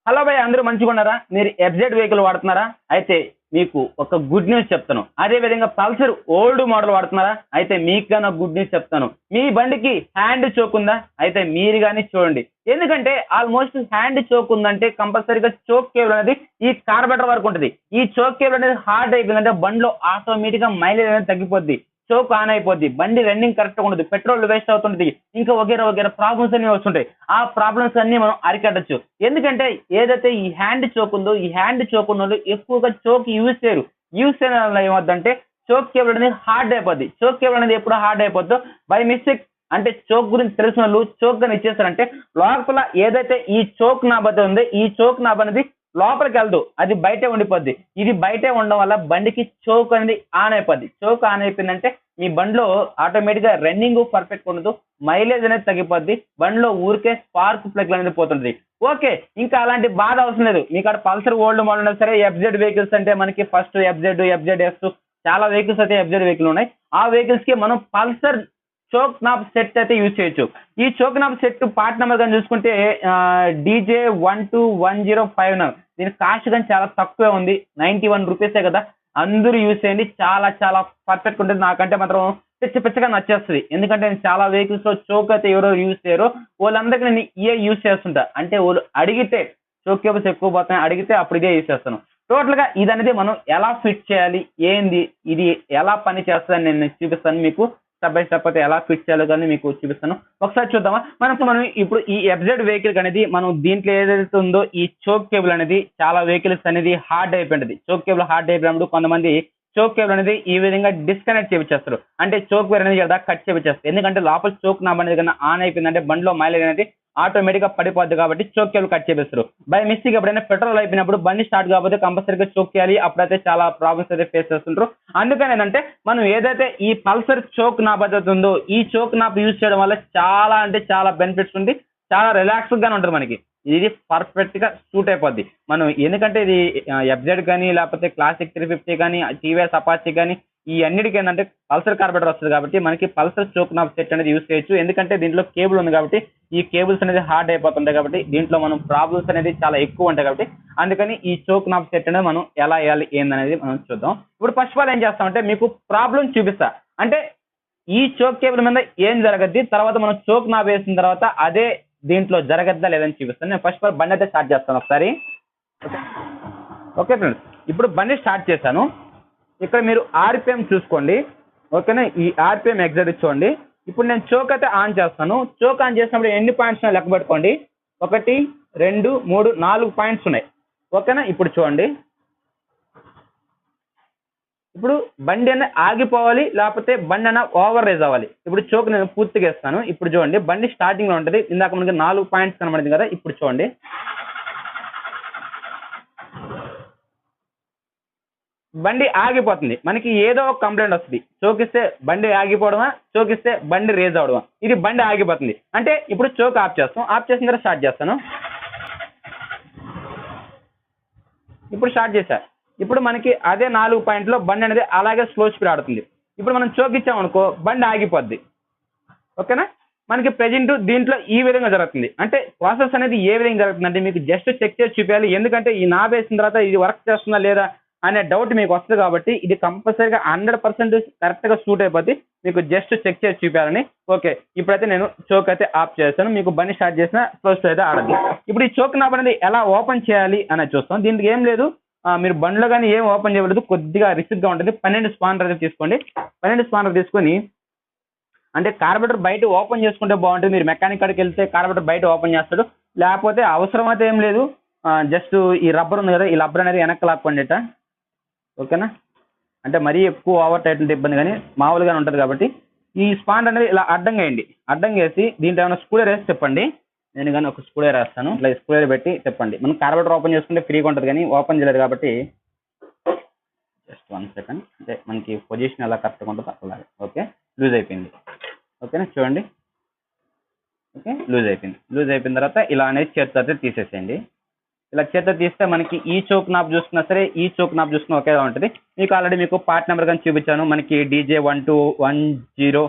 Hello భయ్, అందరూ మంచిగా ఉన్నారా? మీరు ఎఫ్జెడ్ వెహికల్ వాడుతున్నారా? అయితే మీకు ఒక గుడ్ న్యూస్ చెప్తాను. అదే విధంగా పల్సర్ ఓల్డ్ మోడల్ వాడుతున్నారా? అయితే మీకు గాని గుడ్ న్యూస్ చెప్తాను. మీ బండికి హ్యాండ్ చోక్ ఉందా? అయితే మీరు గాని చూడండి. ఎందుకంటే ఆల్మోస్ట్ హ్యాండ్ చోక్ ఉందంటే కంపల్సరీగా చోక్ కేబుల్ అనేది ఈ కార్బోరేటర్ వరకు ఉంటుంది. ఈ చోక్ కేబుల్ అనేది హార్డ్ అయిపోయిందంటే బండిలో ఆటోమేటిక్ గా మైలేజ్ అనేది తగ్గిపోద్ది. చోక్ ఆన్ అయిపోద్ది, బండి రన్నింగ్ కరెక్ట్ గా ఉండదు, పెట్రోల్ వేస్ట్ అవుతుంటది, ఇంకా వగేరా ప్రాబ్లమ్స్ అన్ని వస్తుంటాయి. ఆ ప్రాబ్లమ్స్ అన్ని మనం అరికట్టచ్చు. ఎందుకంటే ఏదైతే ఈ హ్యాండ్ చోక్ ఉందో, ఈ హ్యాండ్ చోక్ ఉన్న వాళ్ళు ఎక్కువగా చోక్ యూజ్ చేయరు. యూజ్ చేయడం వల్ల ఏమవుతుందంటే చోక్ కేబుల్ అనేది హార్డ్ అయిపోద్ది. చోక్ కేబుల్ అనేది ఎప్పుడు హార్డ్ అయిపోద్దో బై మిస్టేక్ అంటే చోక్ గురించి తెలిసిన వాళ్ళు చోక్ గా ఇచ్చేస్తారంటే లోపల ఏదైతే ఈ చోక్ నాబ్ ఉందో, ఈ చోక్ నాబ్ అనేది లోపలికి వెళ్దు, అది బయటే ఉండిపోద్ది. ఇది బయటే ఉండడం వల్ల బండికి చోక్ అనేది ఆన్ అయిపోద్ది. చోక్ ఆన్ అయిపోయిందంటే మీ బండిలో ఆటోమేటిక్ గా రన్నింగ్ పర్ఫెక్ట్ ఉండదు, మైలేజ్ అనేది తగ్గిపోద్ది, బండిలో ఊరికే స్పార్క్ ప్లగ్ అనేది పోతుంది. ఓకే, ఇంకా అలాంటి బాధ అవసరం లేదు. మీకు అక్కడ పల్సర్ ఓల్డ్ మోడల్ ఉన్నా సరే, ఎఫ్జెడ్ వెహికల్స్ అంటే మనకి ఫస్ట్ ఎఫ్జెడ్ చాలా వెహికల్స్ అయితే ఎఫ్జెడ్ వెహికల్ ఉన్నాయి. ఆ వెహికల్స్ కి మనం పల్సర్ చోక్ నాబ్ సెట్ అయితే యూజ్ చేయొచ్చు. ఈ choke knob set part number కానీ చూసుకుంటే DJ12105. దీని కాస్ట్ కానీ చాలా తక్కువే ఉంది, 91 రూపీసే కదా. అందరూ యూజ్ చేయండి, చాలా చాలా పర్ఫెక్ట్ ఉంటుంది. నాకంటే మాత్రం పిచ్చగా నచ్చేస్తుంది. ఎందుకంటే నేను చాలా వెహికల్స్ లో చోక్ అయితే ఎవరో యూజ్ చేయరు, వాళ్ళందరికీ నేను ఇయే యూజ్ చేస్తుంటా. అంటే వాళ్ళు అడిగితే చోక్ కేబుల్స్ ఎక్కువ పోతున్నాయి అడిగితే అప్పుడు ఇదే యూజ్ చేస్తాను. టోటల్ గా ఇది అనేది మనం ఎలా ఫిట్ చేయాలి, ఏంది ఇది ఎలా పని చేస్తుందని నేను చూపిస్తాను మీకు. స్టెప్ బై స్టెప్ అయితే ఎలా ఫిట్ చేయాలో కానీ మీకు చూపిస్తాను. ఒకసారి చూద్దామా. మనం ఇప్పుడు ఈ ఎఫ్జెడ్ వెహికల్ అనేది మనం దీంట్లో ఏదైతే ఉందో ఈ చోక్ కేబుల్ అనేది చాలా వెహికల్స్ అనేది హార్డ్ అయిపోయింది. చోక్ కేబుల్ హార్డ్ అయిపోయినప్పుడు కొంతమంది చోక్ కేబుల్ అనేది ఈ విధంగా డిస్కనెక్ట్ చేయించేస్తారు. అంటే చోక్ వేర్ అనేది కదా కట్ చేయించేస్తారు. ఎందుకంటే లోపల చోక్ నాబ్ అనేది కన్నా ఆన్ అయిపోయిందంటే బండిలో మైలేజ్ అనేది ఆటోమేటిక్ గా పడిపోద్ది, కాబట్టి చోక్ కేబుల్ కట్ చేపిస్తారు. బై మిస్టేక్ ఎప్పుడైనా పెట్రోల్ అయిపోయినప్పుడు బండి స్టార్ట్ కాకపోతే కంపల్సరీగా చోక్ చేయాలి. అప్పుడైతే చాలా ప్రాబ్లమ్స్ అయితే ఫేస్ చేస్తుంటారు. అందుకని ఏంటంటే మనం ఏదైతే ఈ పల్సర్ చోక్ నాబ్ ఉందో, ఈ చోక్ నాబ్ యూజ్ చేయడం వల్ల చాలా అంటే చాలా బెనిఫిట్స్ ఉంది. చాలా రిలాక్స్ గానే ఉంటుంది మనకి. ఇది పర్ఫెక్ట్ గా సూట్ అయిపోద్ది మనం. ఎందుకంటే ఇది ఎఫ్జెడ్ కానీ లేకపోతే క్లాసిక్ 350 కానీ టీవీఎస్ అపాచీ కానీ ఈ అన్నిటికీ ఏంటంటే పల్సర్ కార్బోరేటర్ వస్తుంది, కాబట్టి మనకి పల్సర్ చోక్ నాబ్ సెట్ అనేది యూజ్ చేయొచ్చు. ఎందుకంటే దీంట్లో కేబుల్ ఉంది కాబట్టి ఈ కేబుల్స్ అనేది హార్డ్ అయిపోతుంటాయి, కాబట్టి దీంట్లో మనం ప్రాబ్లమ్స్ అనేది చాలా ఎక్కువ ఉంటాయి. కాబట్టి అందుకని ఈ చోక్ నాబ్ సెట్ అనేది మనం ఎలా వేయాలి ఏందనేది మనం చూద్దాం. ఇప్పుడు ఫస్ట్ ఆఫ్ ఆల్ ఏం చేస్తామంటే మీకు ప్రాబ్లం చూపిస్తా. అంటే ఈ చోక్ కేబుల్ మీద ఏం జరగద్ది, తర్వాత మనం చోక్ నాబ్ వేసిన తర్వాత అదే దీంట్లో జరగద్దా లేదని చూపిస్తాను. నేను ఫస్ట్ ఆఫ్ ఆల్ బండి అయితే స్టార్ట్ చేస్తాను ఒకసారి. ఓకే ఫ్రెండ్స్, ఇప్పుడు బండి స్టార్ట్ చేశాను. ఇక్కడ మీరు ఆర్పిఎం చూసుకోండి. ఓకేనా, ఈ ఆర్పిఎం ఎగ్జాక్ట్ చూడండి. ఇప్పుడు నేను చోక్ అయితే ఆన్ చేస్తాను. చోక్ ఆన్ చేసినప్పుడు ఎన్ని పాయింట్స్ లెక్క పెట్టుకోండి. 1 2 3 4 పాయింట్స్ ఉన్నాయి. ఓకేనా, ఇప్పుడు చూడండి. ఇప్పుడు బండి అనేది ఆగిపోవాలి, లేకపోతే బండి అన్న ఓవర్ రేజ్ అవ్వాలి. ఇప్పుడు చోక్ నేను పూర్తిగా ఇస్తాను. ఇప్పుడు చూడండి, బండి స్టార్టింగ్ లో ఉంటుంది. ఇందాక మనకి 4 పాయింట్స్ కనబడింది కదా. ఇప్పుడు చూడండి, బండి ఆగిపోతుంది. మనకి ఏదో ఒక కంప్లైంట్ వస్తుంది. చోకిస్తే బండి ఆగిపోవడమా, చోకిస్తే బండి రేజ్ అవడమా. ఇది బండి ఆగిపోతుంది అంటే ఇప్పుడు చోక్ ఆఫ్ చేస్తాం. ఆఫ్ చేసిన తర్వాత స్టార్ట్ చేస్తాను. ఇప్పుడు స్టార్ట్ చేశా. ఇప్పుడు మనకి అదే 4 పాయింట్లో బండి అనేది అలాగే స్లో స్పీడ్ ఆడుతుంది. ఇప్పుడు మనం చోక్ ఇచ్చామనుకో బండి ఆగిపోద్ది. ఓకేనా, మనకి ప్రెజెంట్ దీంట్లో ఈ విధంగా జరుగుతుంది. అంటే ప్రాసెస్ అనేది ఏ విధంగా జరుగుతుంది అంటే మీకు జస్ట్ చెక్ చేసి చూపించాలి. ఎందుకంటే ఈ నాబ్ వేసిన తర్వాత ఇది వర్క్ చేస్తుందా లేదా అనే డౌట్ మీకు వస్తుంది, కాబట్టి ఇది కంపల్సరీగా 100% కరెక్ట్ గా సూట్ అయిపోద్ది. మీకు జస్ట్ చెక్ చేసి చూపించాలని. ఓకే, ఇప్పుడైతే నేను చోక్ అయితే ఆఫ్ చేస్తాను. మీకు బండి స్టార్ట్ చేసిన ఫస్ట్ అయితే ఆడదు. ఇప్పుడు ఈ చోక్ నాబ్ అనేది ఎలా ఓపెన్ చేయాలి అనేది చూస్తాం. దీనికి ఏం లేదు, మీరు బండ్లో కానీ ఏం ఓపెన్ చేయకూడదు, కొద్దిగా రిస్క్ గా ఉంటుంది. 12 స్పానర్ అయితే తీసుకోండి. 12 స్పానర్ తీసుకొని, అంటే కార్బోరేటర్ బయట ఓపెన్ చేసుకుంటే బాగుంటుంది. మీరు మెకానిక్ కాడికి వెళ్తే కార్బోరేటర్ బయట ఓపెన్ చేస్తాడు, లేకపోతే అవసరం అయితే ఏం లేదు. జస్ట్ ఈ రబ్బర్ ఉంది కదా, ఈ రబ్బర్ అనేది వెనక్కి లాక్కోండి ఇట. ఓకేనా, అంటే మరీ ఎక్కువ ఓవర్ టైట్ ఉంటే ఇబ్బంది, కానీ మామూలుగానే ఉంటుంది. కాబట్టి ఈ స్పానర్ అనేది ఇలా అడ్డంగా వేయండి. అడ్డంగా వేసి దీంట్లో ఏమైనా స్క్రూ వేసి చెప్పండి. నేను కానీ ఒక స్క్రూ వేస్తాను. ఇట్లా స్క్రూ పెట్టి చెప్పండి. మనం కార్బోరేటర్ ఓపెన్ చేసుకుంటే ఫ్రీగా ఉంటుంది, కానీ ఓపెన్ చేయలేదు కాబట్టి జస్ట్ 1 సెకండ్. అంటే మనకి పొజిషన్ ఎలా కరెక్ట్గా ఉంటుందో అలాగే. ఓకే, లూజ్ అయిపోయింది. ఓకేనా, చూడండి. ఓకే, లూజ్ అయిపోయింది. లూజ్ అయిపోయిన తర్వాత ఇలా అనేది చేతితో అయితే తీసేసేయండి. ఇలా చేతితో తీస్తే మనకి ఈ చోక్ నాబ్ చూసుకున్నా సరే, ఈ చోక్ నాబ్ చూసుకున్నా ఒకేలా ఉంటుంది. మీకు ఆల్రెడీ మీకు పార్ట్ నెంబర్ కానీ చూపించాను. మనకి DJ12105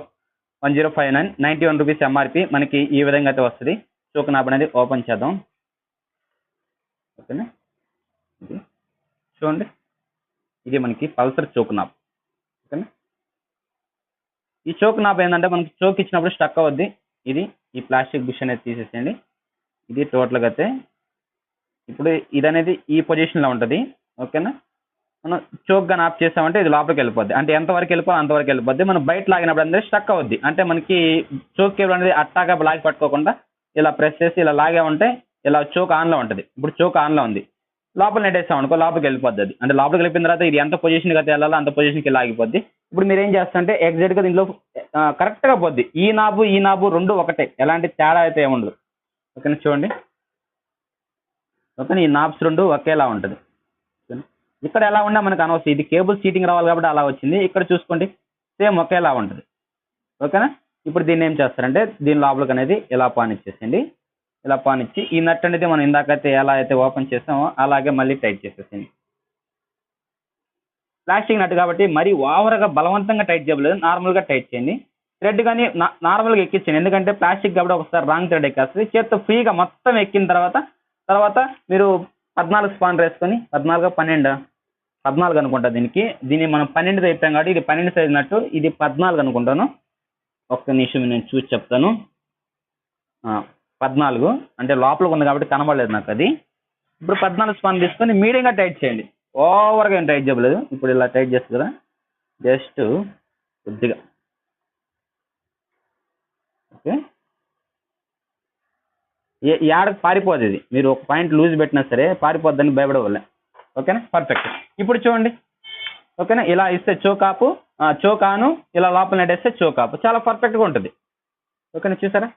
91 రూపీస్ ఎంఆర్పి. మనకి ఈ విధంగా అయితే వస్తుంది. చోక్ నాబ్ అనేది ఓపెన్ చేద్దాం. ఓకేనా. ఇది చూడండి, ఇది మనకి పల్సర్ చోక్ నాబ్. ఓకేనా. ఈ చోక్ నాబ్ ఏంటంటే మనకి చోక్ ఇచ్చినప్పుడు స్టక్ అవ్వద్ది. ఇది ఈ ప్లాస్టిక్ బుష్ అనేది తీసేసేయండి. ఇది టోటల్గా అయితే ఇప్పుడు ఇది అనేది ఈ పొజిషన్లో ఉంటుంది. ఓకేనా. మనం చోక్గా ఆఫ్ చేసామంటే ఇది లోపలికి వెళ్ళిపోద్ది. అంటే ఎంతవరకు వెళ్ళిపోవాలి అంతవరకు వెళ్ళిపోద్ది. మనం బయట లాగినప్పుడు అనేది స్టక్ అవుద్ది. అంటే మనకి చోక్ కేబుల్ అనేది అట్టాగా లాగి పట్టుకోకుండా ఇలా ప్రెస్ చేసి ఇలా లాగామంటే ఇలా చోక్ ఆన్లో ఉంటుంది. ఇప్పుడు చోక్ ఆన్లో ఉంది. లోపల నెట్టేసాం అనుకో లోపలికి వెళ్ళిపోద్ది అది. అంటే లోపలికి వెళ్ళిపోయిన తర్వాత ఇది ఎంత పొజిషన్కి అయితే వెళ్ళాలో అంత పొజిషన్కి లాగిపోద్ది. ఇప్పుడు మీరు ఏం చేస్తారంటే ఎగ్జాక్ట్గా దీంట్లో కరెక్ట్గా పోద్ది. ఈ నాబు రెండు ఒకటే, ఎలాంటి తేడా అయితే ఏముండదు. ఓకేనా. చూడండి, ఓకేనా. ఈ నాబ్స్ రెండు ఒకేలా ఉంటుంది. ఇక్కడ ఎలా ఉన్నా మనకు అనవసరం. ఇది కేబుల్ సీటింగ్ రావాలి కాబట్టి అలా వచ్చింది. ఇక్కడ చూసుకోండి సేమ్ ఒకేలా ఉంటుంది. ఓకేనా. ఇప్పుడు దీన్ని ఏం చేస్తారంటే దీని లోపలికి అనేది ఇలా పాన్ ఇచ్చేసేయండి. ఇలా పాన్ ఇచ్చి ఈ నట్ అనేది మనం ఇందాకైతే ఎలా అయితే ఓపెన్ చేసామో అలాగే మళ్ళీ టైట్ చేసేసేయండి. ప్లాస్టిక్ నట్ కాబట్టి మరీ ఓవర్గా బలవంతంగా టైట్ చేయలేదు, నార్మల్గా టైట్ చేయండి. థ్రెడ్ కానీ నార్మల్గా ఎక్కించండి. ఎందుకంటే ప్లాస్టిక్ కాబట్టి ఒకసారి రాంగ్ థ్రెడ్ ఎక్కేస్తుంది. చేత్తో ఫ్రీగా మొత్తం ఎక్కిన తర్వాత మీరు 14 స్పాన్ వేసుకొని 14 అనుకుంటా. దీన్ని మనం 12 అయిపోయాం కాబట్టి ఇది 12 సైజ్ నట్టు, ఇది 14 అనుకుంటాను. ఒక్క నిమిషం నేను చూసి చెప్తాను. 14 అంటే లోపలికి ఉంది కాబట్టి కనబడలేదు నాకు అది. ఇప్పుడు 14 స్పాన్ తీసుకొని మీడియంగా టైట్ చేయండి. ఓవర్గా ఏం టైట్ చేయలేదు. ఇప్పుడు ఇలా టైట్ చేస్తుంది కదా, జస్ట్ కొద్దిగా. ఓకే. ఏడకు పారిపోదు ఇది. మీరు ఒక పాయింట్ లూజ్ పెట్టినా సరే పారిపోద్దని భయపడవలే. ఓకేనా. పర్ఫెక్ట్. ఇప్పుడు చూడండి. ఓకేనా. ఇలా ఇస్తే చోక్ ఆను, ఇలా లోపల నెట్టేస్తే చోక్ ఆపు. చాలా పర్ఫెక్ట్గా ఉంటుంది. ఓకేనా. చూసారా,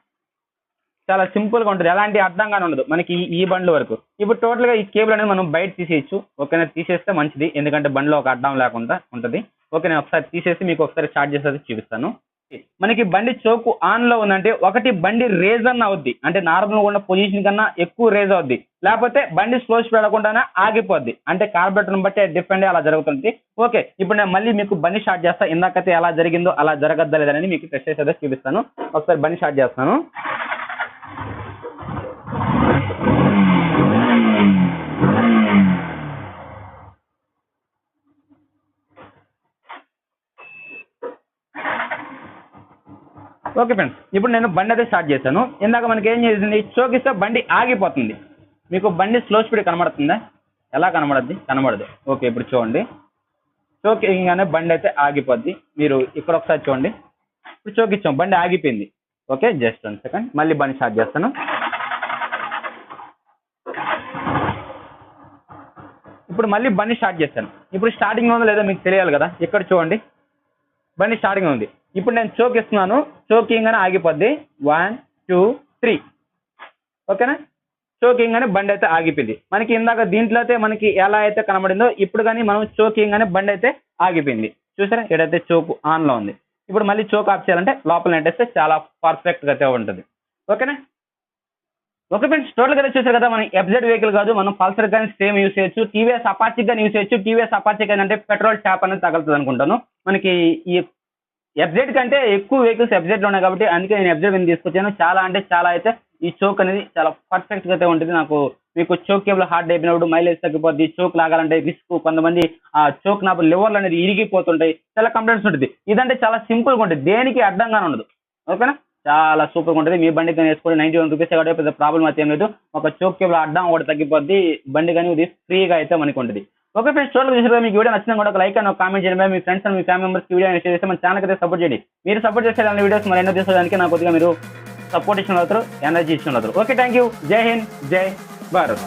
చాలా సింపుల్గా ఉంటుంది. ఎలాంటి అడ్డంగానే ఉండదు మనకి ఈ బండ్ల వరకు. ఇప్పుడు టోటల్గా ఈ కేబుల్ అనేది మనం బయట తీసేయచ్చు. ఓకేనా. తీసేస్తే మంచిది, ఎందుకంటే బండిలో ఒక అడ్డం లేకుండా ఉంటుంది. ఓకే, నేను ఒకసారి తీసేసి మీకు ఒకసారి స్టార్ట్ చేసేది చూపిస్తాను. మనకి బండి చోకు ఆన్ లో ఉందంటే ఒకటి బండి రేజ్ అన్న అవుద్ది, అంటే నార్మల్ ఉన్న పొజిషన్ కన్నా ఎక్కువ రేజ్ అవుద్ది. లేకపోతే బండి స్లో స్పీడ్ అవ్వకుండానే ఆగిపోద్ది. అంటే కార్బొరేటర్ బట్టి డిఫరెంట్ అలా జరుగుతుంది. ఓకే, ఇప్పుడు నేను మళ్ళీ మీకు బండి స్టార్ట్ చేస్తా. ఇందాకైతే ఎలా జరిగిందో అలా జరగద్దా లేదని మీకు టెస్ట్ చేసేదో చూపిస్తాను. ఒకసారి బండి స్టార్ట్ చేస్తాను. ఓకే ఫ్రెండ్స్, ఇప్పుడు నేను బండి అయితే స్టార్ట్ చేశాను. ఇందాక మనకి ఏం చేసింది, చోకిస్తే బండి ఆగిపోతుంది. మీకు బండి స్లో స్పీడ్ కనబడుతుందా? ఎలా కనబడద్ది? కనబడదు. ఓకే, ఇప్పుడు చూడండి, చోకింగ్గానే బండి అయితే ఆగిపోద్ది. మీరు ఇక్కడ ఒకసారి చూడండి, ఇప్పుడు చోకిచ్చాం, బండి ఆగిపోయింది. ఓకే, జస్ట్ 1 సెకండ్, మళ్ళీ బండి స్టార్ట్ చేస్తాను. ఇప్పుడు మళ్ళీ బండి స్టార్ట్ చేస్తాను. ఇప్పుడు స్టార్టింగ్ ఉందో లేదో మీకు తెలియాలి కదా. ఇక్కడ చూడండి, బండి స్టార్టింగ్ ఉంది. ఇప్పుడు నేను చోక్ ఇస్తున్నాను, చోకింగ్ అని ఆగిపోద్ది. 1 2 3. ఓకేనా, చోకింగ్ అని బండి అయితే ఆగిపోయింది. మనకి ఇందాక దీంట్లో అయితే మనకి ఎలా అయితే కనబడిందో ఇప్పుడు కానీ మనం చోకింగ్ అని బండి అయితే ఆగిపోయింది. చూసారా, ఏదైతే చోకు ఆన్ లో ఉంది. ఇప్పుడు మళ్ళీ చోక్ ఆఫ్ చేయాలంటే లోపల నెట్టేస్తే చాలా పర్ఫెక్ట్ గా ఉంటుంది. ఓకేనా. ఓకే ఫ్రెండ్స్, టోటల్ గా చూసారు కదా, మనం ఎఫ్జెడ్ వెహికల్ కాదు, మనం పల్సర్ కానీ సేమ్ యూస్ చేయొచ్చు, టీవీఎస్ అపాచీ కానీ యూస్ చేయొచ్చు. టీవీఎస్ అపాచీ అంటే పెట్రోల్ ట్యాప్ అనేది తగులుతుంది అనుకుంటాను. మనకి ఈ ఎఫ్జెడ్ కంటే ఎక్కువ వెహికల్స్ ఎఫ్జెడ్ లో ఉన్నాయి కాబట్టి అందుకే నేను ఎఫ్జెడ్ మీద తీసుకొచ్చాను. చాలా అంటే చాలా అయితే ఈ చోక్ అనేది చాలా పర్ఫెక్ట్ గా అయితే ఉంటుంది. నాకు మీకు చోక్ కేబుల్ హార్డ్ అయిపోయినప్పుడు మైలేజ్ తగ్గిపోద్ది, చోక్ లాగాలంటే రిస్క్, కొంతమంది ఆ చోక్ నా లివర్లు అనేది ఇరిగిపోతుంటాయి, చాలా కంప్లైంట్స్ ఉంటుంది. ఇదంటే చాలా సింపుల్ గా ఉంటుంది, దేనికి అడ్డంగానే ఉండదు. ఓకేనా, చాలా సూపర్ గా ఉంటుంది. మీ బండి కానీ వేసుకొని 91 రూపీస్ కాబట్టి పెద్ద ప్రాబ్లం అయితే ఏం లేదు. ఒక చోక్ కేబుల్ అడ్డం ఒకటి తగ్గిపోద్ది, బండి కానీ ఇది ఫ్రీగా అయితే మనకి ఉంటుంది. ఓకే ఫ్రెండ్స్, చూడాలి చూసారు, మీకు వీడియో నచ్చిన కూడా ఒక లైక్ అని ఒక కామెంట్ చేయండి. మీ ఫ్రెండ్స్ అండ్ మీ ఫ్యామిలీ మెంబర్స్ వీడియో షేర్ చేస్తే మన ఛానల్ అయితే సపోర్ట్ చేయండి. మీరు సపోర్ట్ చేసే దాని వీడియోస్ మరి ఎన్నో తీసుకోవడానికి నాకు కొద్దిగా మీరు సపోర్ట్ ఇచ్చిన అవుతారు, ఎనర్జీ ఇచ్చిన అవుతారు. Okay, thank you. జై హింద్, జై భారత్.